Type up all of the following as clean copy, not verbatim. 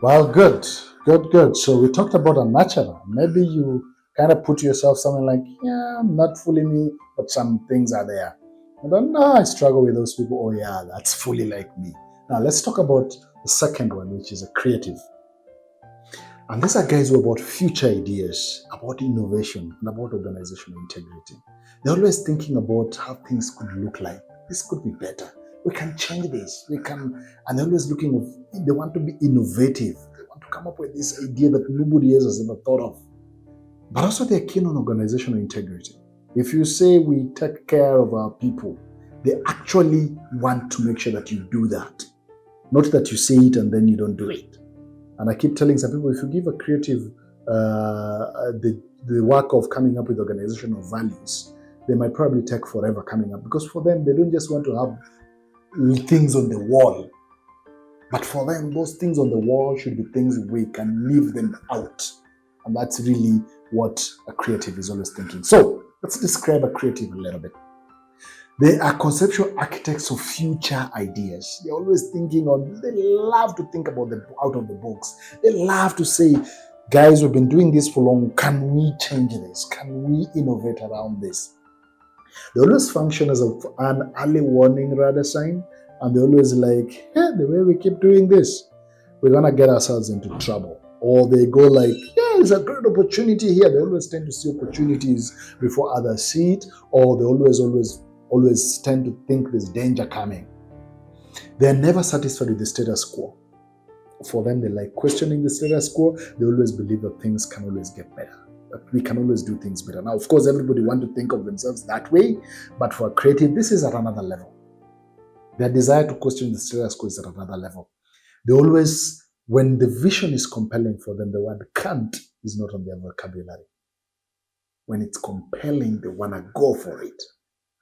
Well, good, good, good. So we talked about a natural. Maybe you kind of put yourself something like, yeah, not fully me, but some things are there. And then, no, I struggle with those people. Oh, yeah, that's fully like me. Now, let's talk about the second one, which is a creative. And these are guys who are about future ideas, about innovation, and about organizational integrity. They're always thinking about how things could look like. This could be better. We can change this. We can, and they're always looking. They want to be innovative. They want to come up with this idea that nobody else has ever thought of. But also, they're keen on organizational integrity. If you say we take care of our people, they actually want to make sure that you do that, not that you say it and then you don't do it. And I keep telling some people, if you give a creative the work of coming up with organizational values, they might probably take forever coming up, because for them, they don't just want to have things on the wall, but for them, those things on the wall should be things we can live them out. And that's really what a creative is always thinking. So let's describe a creative a little bit. They are conceptual architects of future ideas. They're always thinking on, they love to think about the out of the box. They love to say, guys, we've been doing this for long. Can we change this? Can we innovate around this? They always function as an early warning radar sign. And they're always like, hey, the way we keep doing this, we're going to get ourselves into trouble. Or they go like, yeah, it's a great opportunity here. They always tend to see opportunities before others see it. Or they always tend to think there's danger coming. They're never satisfied with the status quo. For them, they like questioning the status quo. They always believe that things can always get better, that we can always do things better. Now, of course, everybody wants to think of themselves that way, but for a creative, this is at another level. Their desire to question the status quo is at another level. They always, when the vision is compelling for them, the word can't is not on their vocabulary. When it's compelling, they want to go for it.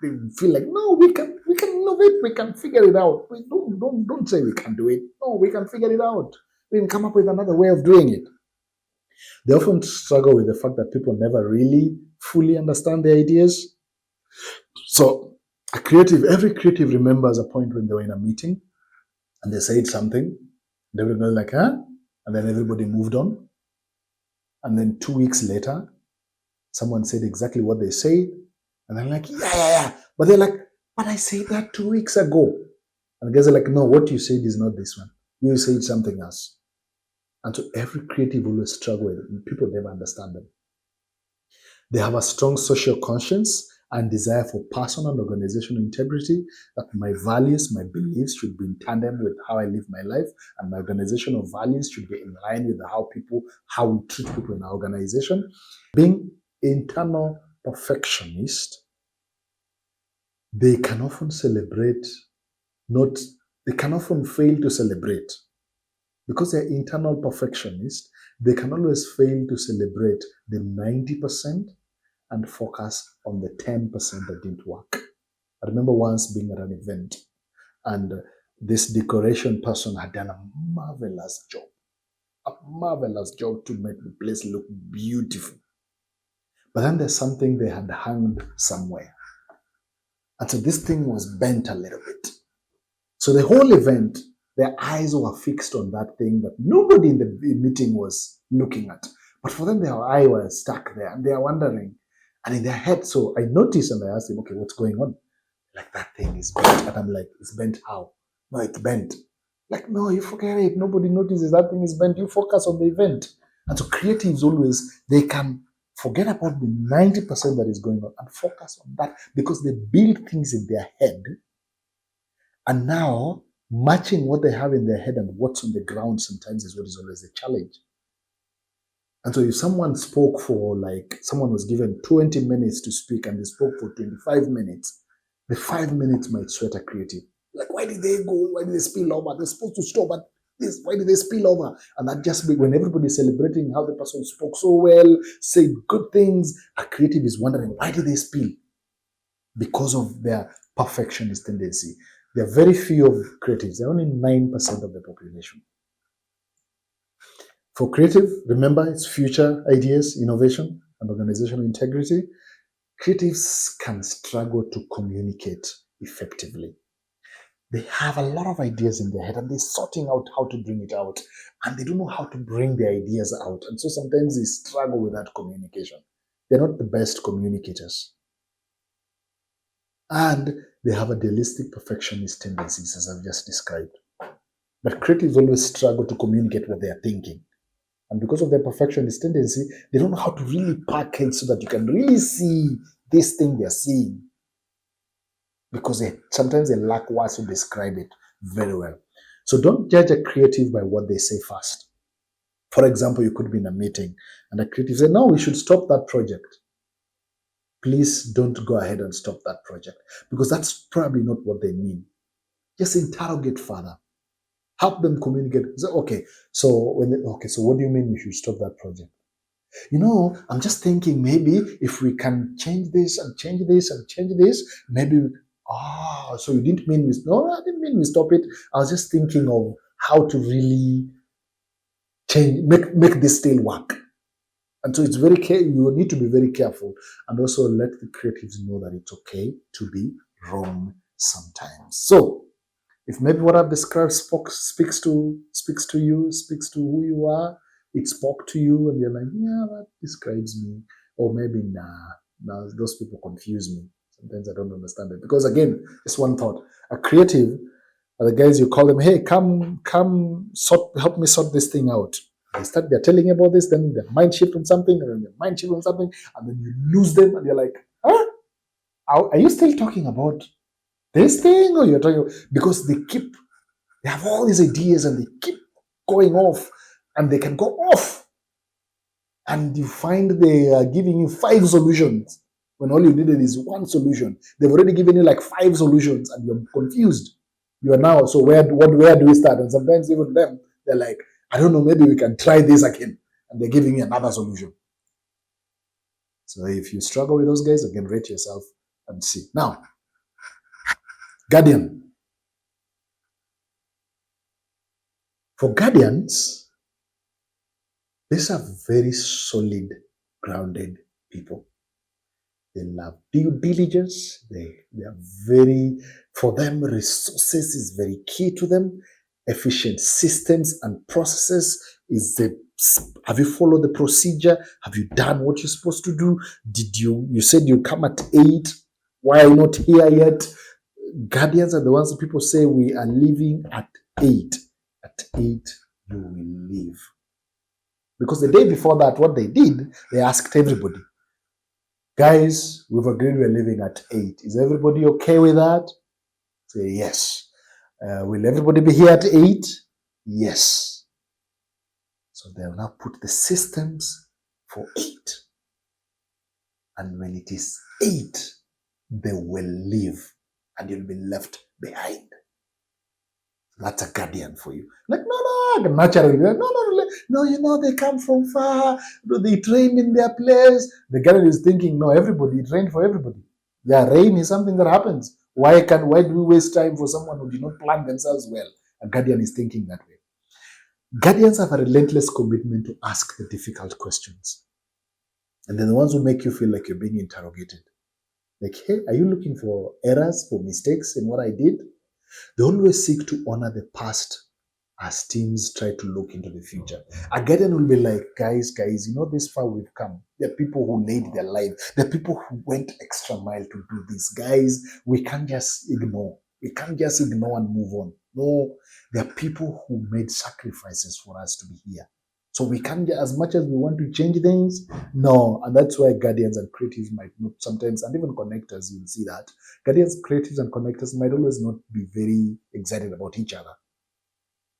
They feel like, no, we can innovate, we can figure it out. We don't say we can do it. No, we can figure it out. We can come up with another way of doing it. They often struggle with the fact that people never really fully understand their ideas. So every creative remembers a point when they were in a meeting and they said something. They were like, huh? And then everybody moved on. And then 2 weeks later, someone said exactly what they said. And they're like, yeah. But they're like, but I said that 2 weeks ago. And the guys are like, no, what you said is not this one. You said something else. And so every creative always struggle with it. And people never understand them. They have a strong social conscience and desire for personal and organizational integrity, that my values, my beliefs should be in tandem with how I live my life, and my organizational values should be in line with how we treat people in our organization. Being internal perfectionist, they can often fail to celebrate. Because they're internal perfectionists, they can always fail to celebrate the 90% and focus on the 10% that didn't work. I remember once being at an event, and this decoration person had done a marvelous job to make the place look beautiful. But then there's something they had hung somewhere. And so this thing was bent a little bit. So the whole event, their eyes were fixed on that thing that nobody in the meeting was looking at. But for them, their eye was stuck there and they are wondering. And in their head, so I noticed and I asked him, okay, what's going on? Like, that thing is bent. And I'm like, it's bent how? No, it's bent. Like, no, you forget it. Nobody notices that thing is bent. You focus on the event. And so creatives always, they can forget about the 90% that is going on and focus on that, because they build things in their head. And now, matching what they have in their head and what's on the ground sometimes is what is always the challenge. And so if someone was given 20 minutes to speak and they spoke for 25 minutes, the 5 minutes might sweat a creative. Like, why did they go? Why did they spill over? They're supposed to stop at this. Why did they spill over? And that just when everybody's celebrating how the person spoke so well, said good things, a creative is wondering, why did they spill? Because of their perfectionist tendency. There are very few of creatives. They're only 9% of the population. For creative, remember, it's future ideas, innovation, and organizational integrity. Creatives can struggle to communicate effectively. They have a lot of ideas in their head and they're sorting out how to bring it out. And they don't know how to bring their ideas out. And so sometimes they struggle with that communication. They're not the best communicators. And they have a idealistic perfectionist tendencies, as I've just described. But creatives always struggle to communicate what they are thinking. And because of their perfectionist tendency, they don't know how to really package so that you can really see this thing they're seeing. Because sometimes they lack words to describe it very well. So don't judge a creative by what they say first. For example, you could be in a meeting and a creative says, no, we should stop that project. Please don't go ahead and stop that project because that's probably not what they mean. Just interrogate further. Help them communicate. So, so what do you mean we should stop that project? I'm just thinking maybe if we can change this and change this and change this, maybe. So you didn't mean no, I didn't mean we stop it. I was just thinking of how to really change, make this still work. And so it's you need to be very careful and also let the creatives know that it's okay to be wrong sometimes. So if maybe what I've described speaks to you, speaks to who you are, it spoke to you and you're like, yeah, that describes me. Or maybe nah, those people confuse me. Sometimes I don't understand it. Because again, it's one thought. A creative, the guys you call them, hey, come help me sort this thing out. They're telling you about this, then their mind shift on something, and then their mind shift on something, and then you lose them, and you're like, huh? Are you still talking about this thing? Or you're talking because they have all these ideas and they keep going off, and they can go off. And you find they are giving you 5 solutions when all you needed is one solution. They've already given you like 5 solutions, and you're confused. You are now, so where do we start? And sometimes even them, they're like, I don't know, maybe we can try this again. And they're giving you another solution. So if you struggle with those guys, again, rate yourself and see. Now, guardian. For guardians, these are very solid, grounded people. They love due diligence. They are very, for them, resources is very key to them. Efficient systems and processes have you followed the procedure? Have you done what you're supposed to do? You said you come at 8. Why are you not here yet? Guardians are the ones that people say we are leaving at 8. At 8, you will leave. Because the day before that, what they did, they asked everybody, guys, we've agreed we're leaving at 8. Is everybody okay with that? Say yes. Will everybody be here at 8? Yes. So they'll now put the systems for 8. And when it is 8, they will leave and you'll be left behind. That's a guardian for you. Like, no, naturally, no, they come from far. They train in their place. The guardian is thinking, no, everybody trained for everybody. Yeah, rain is something that happens. Why do we waste time for someone who did not plan themselves well? A guardian is thinking that way. Guardians have a relentless commitment to ask the difficult questions. And they're the ones who make you feel like you're being interrogated. Like, hey, are you looking for errors, for mistakes in what I did? They always seek to honor the past as teams try to look into the future. A guardian will be like, guys, this far we've come. There are people who laid their life. There are people who went extra mile to do this. Guys, we can't just ignore. We can't just ignore and move on. No, there are people who made sacrifices for us to be here. So we can't, as much as we want to change things, no. And that's why guardians and creatives might not sometimes, and even connectors, you'll see that. Guardians, creatives, and connectors might always not be very excited about each other.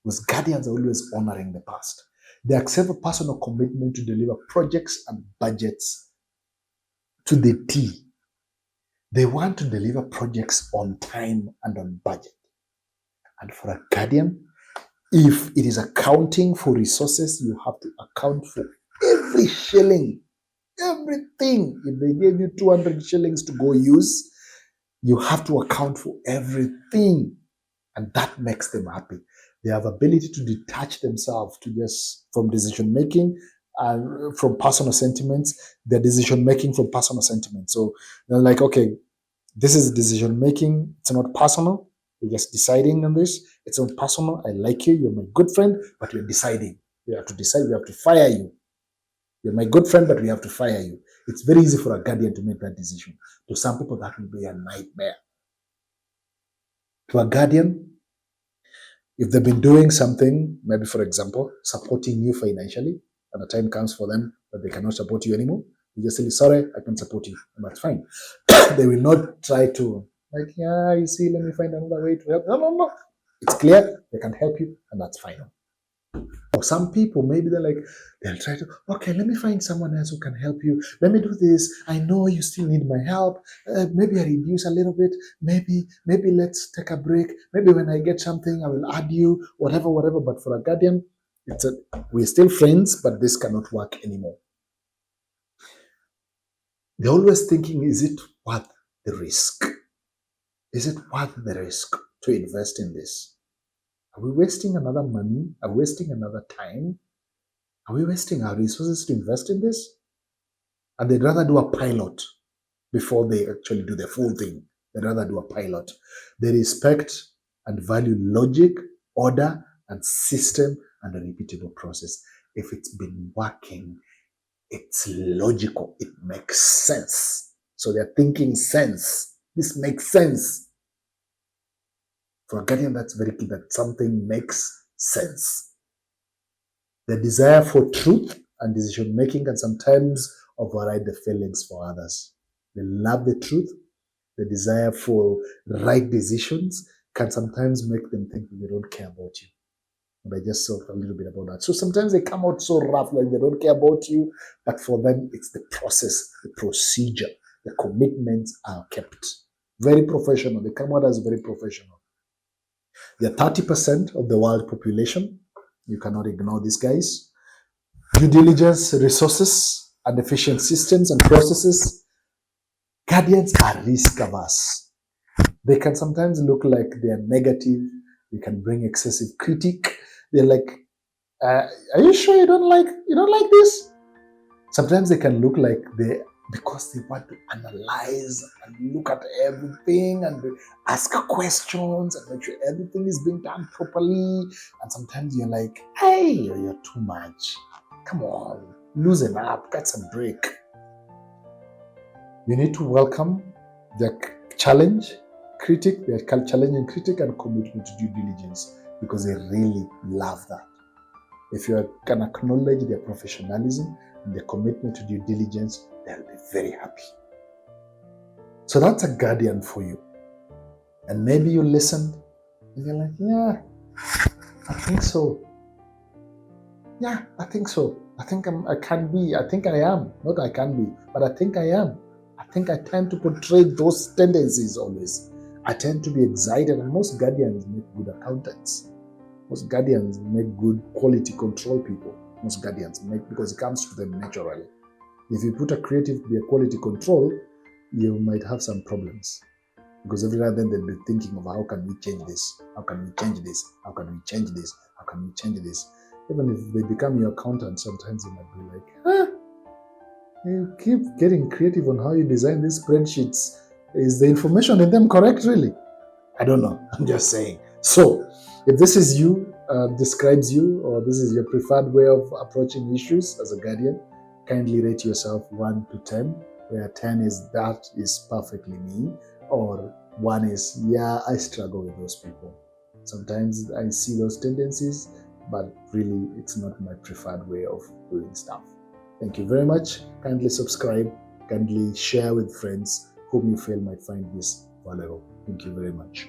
Because guardians are always honoring the past. They accept a personal commitment to deliver projects and budgets to the T. They want to deliver projects on time and on budget. And for a guardian, if it is accounting for resources, you have to account for every shilling, everything. If they gave you 200 shillings to go use, you have to account for everything. And that makes them happy. They have ability to detach themselves from decision making and from personal sentiments. Their decision making from personal sentiments. So they're like, okay, this is decision making. It's not personal. You're just deciding on this. It's not personal. I like you. You're my good friend, but we're deciding. We have to decide. We have to fire you. You're my good friend, but we have to fire you. It's very easy for a guardian to make that decision. To some people, that will be a nightmare. To a guardian, if they've been doing something, maybe for example, supporting you financially, and the time comes for them that they cannot support you anymore, you just say, sorry, I can support you, and that's fine. They will not try to, like, yeah, you see, let me find another way to help. No. It's clear, they can help you, and that's fine. Or some people, maybe they'll try to, okay, let me find someone else who can help you. Let me do this. I know you still need my help. Maybe I reduce a little bit. Maybe let's take a break. Maybe when I get something, I will add you, whatever. But for a guardian, we're still friends, but this cannot work anymore. They're always thinking, is it worth the risk? Is it worth the risk to invest in this? Are we wasting another money? Are we wasting another time? Are we wasting our resources to invest in this? And they'd rather do a pilot before they actually do the full thing. They'd rather do a pilot. They respect and value logic, order, and system, and a repeatable process. If it's been working, it's logical. It makes sense. So they're thinking sense. This makes sense. For a guardian, that's very key, that something makes sense. The desire for truth and decision making can sometimes override the feelings for others. They love the truth. The desire for right decisions can sometimes make them think they don't care about you. And I just talked a little bit about that. So sometimes they come out so rough, like they don't care about you, but for them, it's the process, the procedure, the commitments are kept. Very professional. They come out as very professional. They're 30% of the world population. You cannot ignore these guys. Due diligence, resources, and efficient systems and processes. Guardians are risk averse. They can sometimes look like they are negative. They can bring excessive critique. They're like, are you sure you don't like this? Sometimes they can look like because they want to analyze and look at everything and ask questions and make sure everything is being done properly. And sometimes you're like, hey, you're too much. Come on, loosen up, get some break. You need to welcome their challenge, critic, their challenging critic and commitment to due diligence, because they really love that. If you can acknowledge their professionalism and their commitment to due diligence, they'll be very happy. So that's a guardian for you. And maybe you listened and you're like, yeah, I think so. Yeah, I think so. I think I can be. I think I am. Not I can be, but I think I am. I think I tend to portray those tendencies always. I tend to be excited, and most guardians make good accountants. Most guardians make good quality control people. Most guardians make, because it comes to them naturally. If you put a creative to be a quality control, you might have some problems. Because every now and then they'll be thinking of how can we change this? How can we change this? How can we change this? How can we change this? Even if they become your accountant, sometimes you might be like, you keep getting creative on how you design these spreadsheets. Is the information in them correct, really? I don't know. I'm just saying. So, if this is you, describes you, or this is your preferred way of approaching issues as a guardian, kindly rate yourself 1 to 10, where 10 is that is perfectly me, or 1 is, yeah, I struggle with those people. Sometimes I see those tendencies, but really it's not my preferred way of doing stuff. Thank you very much. Kindly subscribe, kindly share with friends whom you feel might find this valuable. Thank you very much.